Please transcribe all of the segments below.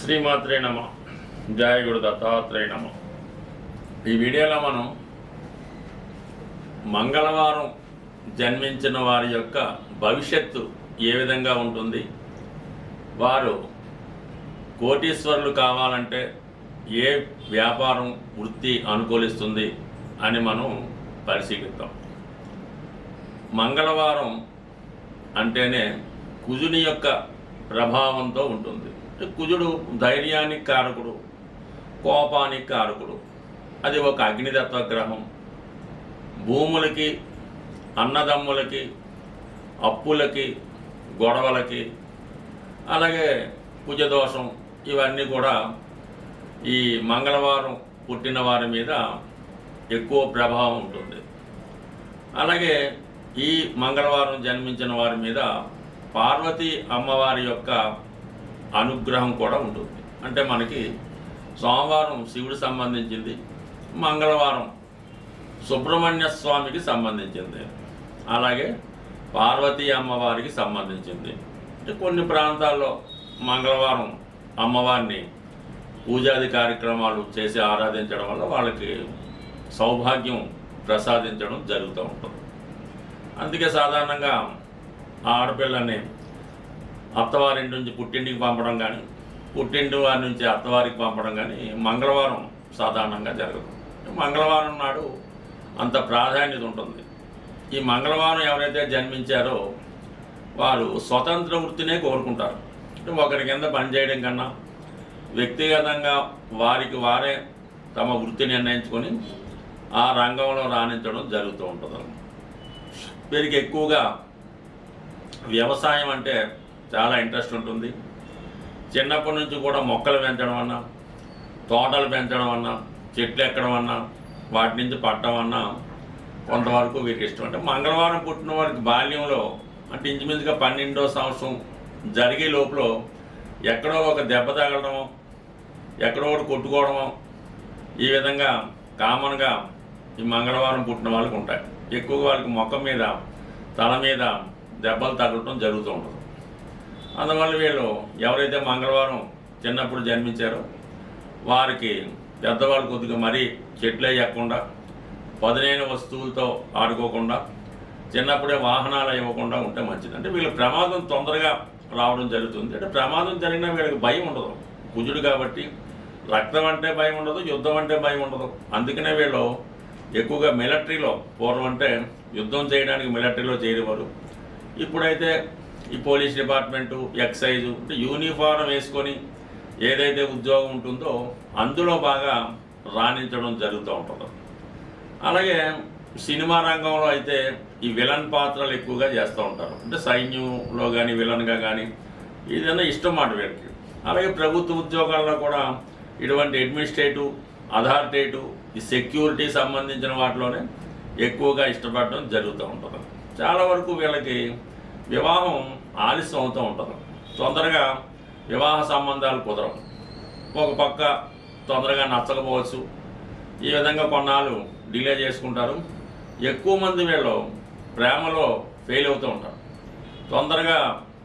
శ్రీమాత్రే నమ. జయ గురు దత్తాత్రేయ నమ. ఈ వీడియోలో మనం మంగళవారం జన్మించిన వారి యొక్క భవిష్యత్తు ఏ విధంగా ఉంటుంది, వారు కోటీశ్వరులు కావాలంటే ఏ వ్యాపారం వృత్తి అనుకూలిస్తుంది అని మనం పరిశీలిద్దాం. మంగళవారం అంటేనే కుజుని యొక్క ప్రభావంతో ఉంటుంది. కుజుడు ధైర్యానికి కారకుడు, కోపానికి కారకుడు. అది ఒక అగ్నితత్వ గ్రహం. భూములకి, అన్నదమ్ములకి, అప్పులకి, గొడవలకి, అలాగే కుజదోషం, ఇవన్నీ కూడా ఈ మంగళవారం పుట్టిన వారి మీద ఎక్కువ ప్రభావం ఉంటుంది. అలాగే ఈ మంగళవారం జన్మించిన వారి మీద పార్వతీ అమ్మవారి యొక్క అనుగ్రహం కూడా ఉంటుంది. అంటే మనకి సోమవారం శివుడికి సంబంధించింది, మంగళవారం సుబ్రహ్మణ్య స్వామికి సంబంధించింది, అలాగే పార్వతీ అమ్మవారికి సంబంధించింది. అంటే కొన్ని ప్రాంతాల్లో మంగళవారం అమ్మవారిని పూజాది కార్యక్రమాలు చేసి ఆరాధించడం వల్ల వాళ్ళకి సౌభాగ్యం ప్రసాదించడం జరుగుతూ ఉంటుంది. అందుకే సాధారణంగా ఆ ఆడపిల్లని అత్తవారింటి నుంచి పుట్టింటికి పంపడం కానీ, పుట్టింటి వారి నుంచి అత్తవారికి పంపడం కానీ మంగళవారం సాధారణంగా జరగదు. మంగళవారం నాడు అంత ప్రాధాన్యత ఉంటుంది. ఈ మంగళవారం ఎవరైతే జన్మించారో వారు స్వతంత్ర వృత్తినే కోరుకుంటారు. అంటే ఒకరి కింద పనిచేయడం కన్నా వ్యక్తిగతంగా వారికి వారే తమ వృత్తి నిర్ణయించుకొని ఆ రంగంలో రాణించడం జరుగుతూ ఉంటుంది. వీరికి ఎక్కువగా వ్యవసాయం అంటే చాలా ఇంట్రెస్ట్ ఉంటుంది. చిన్నప్పటి నుంచి కూడా మొక్కలు పెంచడం అన్నా, తోటలు పెంచడం అన్నా, చెట్లు ఎక్కడం అన్నా, వాటి నుంచి పట్టడం అన్నా కొంతవరకు వీరికి ఇష్టం. అంటే మంగళవారం పుట్టిన వారికి బాల్యంలో అంటే ఇంచుమించుగా 12వ సంవత్సరం జరిగే లోపల ఎక్కడో ఒక దెబ్బ తగలడమో, ఎక్కడో ఒకటి కొట్టుకోవడమో, ఈ విధంగా కామన్గా ఈ మంగళవారం పుట్టిన వాళ్ళకి ఉంటాయి. ఎక్కువగా వాళ్ళకి ముఖం మీద, తల మీద దెబ్బలు తగలటం జరుగుతూ ఉంటుంది. అందువల్ల వీళ్ళు ఎవరైతే మంగళవారం చిన్నప్పుడు జన్మించారో వారికి పెద్దవాళ్ళు కొద్దిగా మరీ చెట్లు ఎక్కకుండా, పదునైన వస్తువులతో ఆడుకోకుండా, చిన్నప్పుడే వాహనాలు ఇవ్వకుండా ఉంటే మంచిది. అంటే వీళ్ళ ప్రమాదం తొందరగా రావడం జరుగుతుంది. అంటే ప్రమాదం జరిగినా వీళ్ళకి భయం ఉండదు. కుజుడు కాబట్టి రక్తం అంటే భయం ఉండదు, యుద్ధం అంటే భయం ఉండదు. అందుకనే వీళ్ళు ఎక్కువగా మిలిటరీలో, పూర్వం అంటే యుద్ధం చేయడానికి మిలిటరీలో చేరేవారు. ఇప్పుడైతే ఈ పోలీస్ డిపార్ట్మెంటు, ఎక్సైజు, అంటే యూనిఫారం వేసుకొని ఏదైతే ఉద్యోగం ఉంటుందో అందులో బాగా రాణించడం జరుగుతూ ఉంటుంది. అలాగే సినిమా రంగంలో అయితే ఈ విలన్ పాత్రలు ఎక్కువగా చేస్తూ ఉంటారు. అంటే సైన్యంలో కానీ విలన్గా కానీ ఏదైనా ఇష్టం మాట వీరికి. అలాగే ప్రభుత్వ ఉద్యోగాల్లో కూడా ఇటువంటి అడ్మినిస్ట్రేటివ్, అథారిటేటివ్, ఈ సెక్యూరిటీ సంబంధించిన వాటిలోనే ఎక్కువగా ఇష్టపడడం జరుగుతూ ఉంటుంది. చాలా వరకు వీళ్ళకి వివాహం ఆలస్యం అవుతూ ఉంటుంది. తొందరగా వివాహ సంబంధాలు కుదరవు. ఒక పక్క తొందరగా నచ్చకపోవచ్చు. ఈ విధంగా కొన్నాళ్ళు డిలే చేసుకుంటారు. ఎక్కువ మంది వీళ్ళు ప్రేమలో ఫెయిల్ అవుతూ ఉంటారు. తొందరగా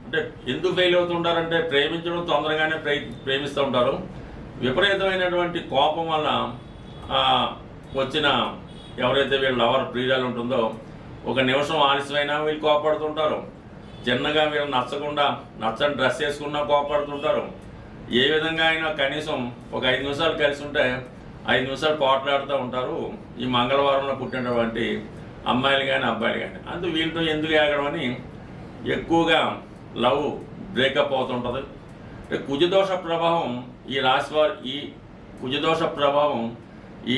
అంటే ఎందుకు ఫెయిల్ అవుతుంటారంటే ప్రేమించడం తొందరగానే ప్రేమిస్తూ ఉంటారు. విపరీతమైనటువంటి కోపం వల్ల వచ్చిన ఎవరైతే వీళ్ళు లవర్ ప్రియురాలు ఉంటుందో ఒక నిమిషం ఆలస్యమైనా వీళ్ళు కోపడుతుంటారు. చిన్నగా వీళ్ళు నచ్చని డ్రెస్ వేసుకున్నా కోపడుతుంటారు. ఏ విధంగా అయినా కనీసం ఒక 5 నిమిషాలు కలిసి ఉంటే 5 నిమిషాలు పోట్లాడుతూ ఉంటారు ఈ మంగళవారంలో పుట్టినటువంటి అమ్మాయిలు కానీ అబ్బాయిలు కానీ. అందుకు వీళ్ళతో ఎందుకు ఏగడం అని ఎక్కువగా లవ్ బ్రేకప్ అవుతుంటుంది. కుజదోష ప్రభావం ఈ రాశి వారి, ఈ కుజదోష ప్రభావం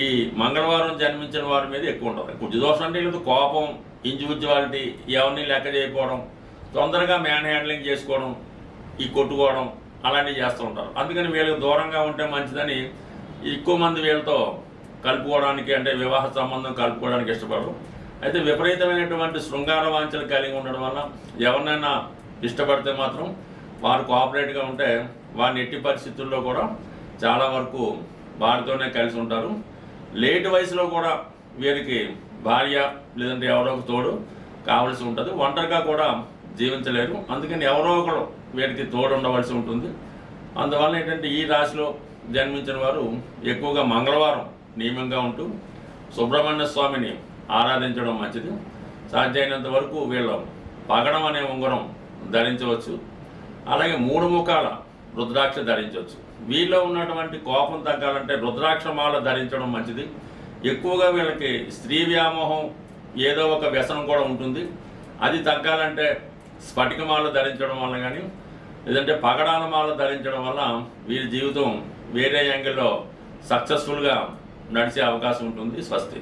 ఈ మంగళవారం జన్మించిన వారి మీద ఎక్కువ ఉంటుంది. కుజదోషం అంటే లేదు కోపం, ఇండివిజువాలిటీ, ఎవరిని లెక్క చేయకపోవడం, తొందరగా మ్యాన్ హ్యాండ్లింగ్ చేసుకోవడం, ఈ కొట్టుకోవడం అలాంటివి చేస్తూ ఉంటారు. అందుకని వీళ్ళకి దూరంగా ఉంటే మంచిదని ఎక్కువ మంది వీళ్ళతో కలుపుకోవడానికి, అంటే వివాహ సంబంధం కలుపుకోవడానికి ఇష్టపడరు. అయితే విపరీతమైనటువంటి శృంగార వాంఛలు కలిగి ఉండడం వల్ల ఎవరినైనా ఇష్టపడితే మాత్రం వారు కోఆపరేట్గా ఉంటే వారిని ఎట్టి పరిస్థితుల్లో కూడా చాలా వరకు వారితోనే కలిసి ఉంటారు. లేట్ వయసులో కూడా వీరికి భార్య లేదంటే ఎవరో ఒక తోడు కావాల్సి ఉంటుంది. ఒంటరిగా కూడా జీవించలేరు. అందుకని ఎవరో ఒకరు వీరికి తోడు ఉండవలసి ఉంటుంది. అందువల్ల ఏంటంటే ఈ రాశిలో జన్మించిన వారు ఎక్కువగా మంగళవారం నియమంగా ఉంటూ సుబ్రహ్మణ్య స్వామిని ఆరాధించడం మంచిది. సాధ్యమైనంత వరకు వీళ్ళు పగడం అనే ఉంగరం ధరించవచ్చు. అలాగే 3 ముఖాల రుద్రాక్ష ధరించవచ్చు. వీళ్ళలో ఉన్నటువంటి కోపం తగ్గాలంటే రుద్రాక్షమాల ధరించడం మంచిది. ఎక్కువగా వీళ్ళకి స్త్రీ వ్యామోహం ఏదో ఒక వ్యసనం కూడా ఉంటుంది. అది తగ్గాలంటే స్ఫటికమాల ధరించడం వల్ల కానీ లేదంటే పగడాల మాల ధరించడం వల్ల వీరి జీవితం వేరే యాంగిల్లో సక్సెస్ఫుల్గా నడిచే అవకాశం ఉంటుంది. స్వస్తి.